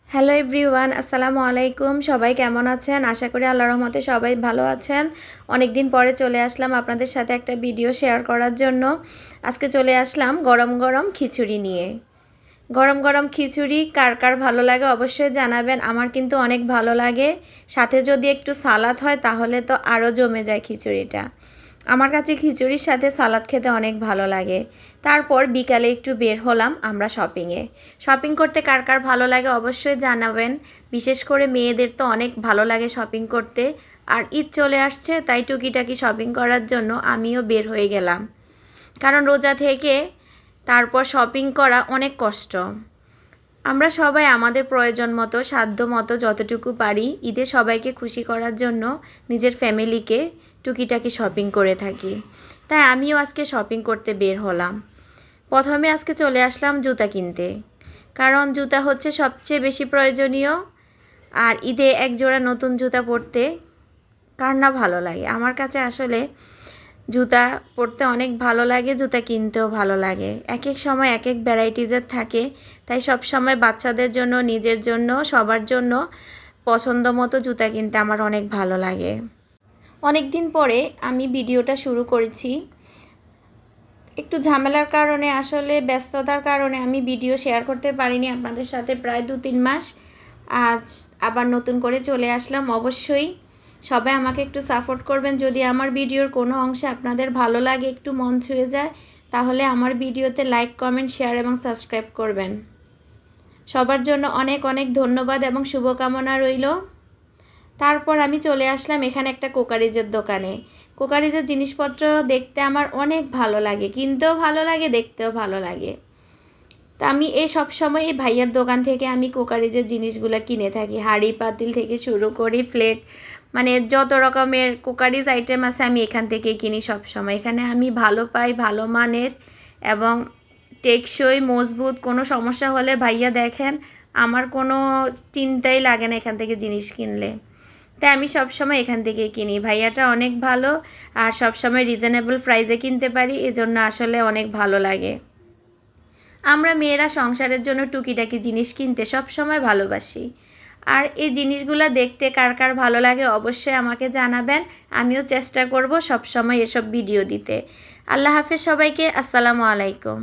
Hello everyone, আসসালামু আলাইকুম। সবাই কেমন আছেন? আশা করি আল্লাহর রহমতে সবাই ভালো আছেন। অনেক দিন পরে চলে আসলাম আপনাদের সাথে একটা ভিডিও শেয়ার করার জন্য। আজকে চলে আসলাম গরম গরম খিচুড়ি নিয়ে। গরম গরম খিচুড়ি কার কার ভালো লাগে অবশ্যই জানাবেন। আমার কিন্তু অনেক ভালো লাগে। সাথে যদি একটু সালাদ হয় তাহলে তো আরও জমে যায় খিচুড়িটা। আমার কাছে খিচুড়ির সাথে সালাদ খেতে অনেক ভালো লাগে। তারপর বিকালে একটু বের হলাম আমরা শপিংয়ে। শপিং করতে কার কার ভালো লাগে অবশ্যই জানাবেন। বিশেষ করে মেয়েদের তো অনেক ভালো লাগে শপিং করতে। আর ঈদ চলে আসছে, তাই টুকিটাকি শপিং করার জন্য আমিও বের হয়ে গেলাম। কারণ রোজা থেকে তারপর শপিং করা অনেক কষ্ট। আমরা সবাই আমাদের প্রয়োজন মতো সাধ্য মতো যতটুকু পারি ঈদে সবাইকে খুশি করার জন্য নিজের ফ্যামিলিকে টুকিটাকি শপিং করে থাকি। তাই আমিও আজকে শপিং করতে বের হলাম। প্রথমে আজকে চলে আসলাম জুতা কিনতে, কারণ জুতা হচ্ছে সবচেয়ে বেশি প্রয়োজনীয়। আর ঈদে এক জোড়া নতুন জুতা পরতে কার না ভালো লাগে। আমার কাছে আসলে জুতা পরতে অনেক ভালো লাগে, জুতা কিনতেও ভালো লাগে। এক এক সময় এক এক ভ্যারাইটিজের থাকে, তাই সব সময় বাচ্চাদের জন্য, নিজের জন্য, সবার জন্য পছন্দ মতো জুতা কিনতে আমার অনেক ভালো লাগে। অনেক দিন পরে আমি ভিডিওটা শুরু করেছি। একটু ঝামেলার কারণে, আসলে ব্যস্ততার কারণে আমি ভিডিও শেয়ার করতে পারিনি আপনাদের সাথে প্রায় 2-3 মাস। আজ আবার নতুন করে চলে আসলাম। অবশ্যই সবাই আমাকে একটু সাপোর্ট করবেন। যদি আমার ভিডিওর কোনো অংশে আপনাদের ভালো লাগে, একটু মন ছুঁয়ে যায়, তাহলে আমার ভিডিওতে লাইক, কমেন্ট, শেয়ার এবং সাবস্ক্রাইব করবেন। সবার জন্য অনেক অনেক ধন্যবাদ এবং শুভকামনা রইল। তারপর আমি চলে আসলাম এখানে একটা কোকারিজের দোকানে। কোকারিজের জিনিসপত্র দেখতে আমার অনেক ভালো লাগে, কিনতেও ভালো লাগে, দেখতেও ভালো লাগে। তা আমি সব সময় এই ভাইয়ার দোকান থেকে আমি কোকারিজের জিনিসগুলো কিনে থাকি। হাঁড়ি পাতিল থেকে শুরু করি, প্লেট, মানে যত রকমের কোকারিজ আইটেম আছে আমি এখান থেকেই কিনি সব সময়। এখানে আমি ভালো পাই, ভালো মানের এবং টেকসই, মজবুত। কোনো সমস্যা হলে ভাইয়া দেখেন আমার কোনো চিন্তাই লাগে না এখান থেকে জিনিস কিনলে। তাই আমি সবসময় এখান থেকেই কিনি। ভাইয়াটা অনেক ভালো আর সবসময় রিজনেবল প্রাইসে কিনতে পারি, এজন্য আসলে অনেক ভালো লাগে। আমরা মেয়েরা সংসারের জন্য টুকিটাকি জিনিস কিনতে সবসময় ভালোবাসি। আর এই জিনিসগুলো দেখতে কার কার ভালো লাগে অবশ্যই আমাকে জানাবেন। আমিও চেষ্টা করব সবসময় এসব ভিডিও দিতে। আল্লাহ হাফেজ সবাইকে। আসসালামু আলাইকুম।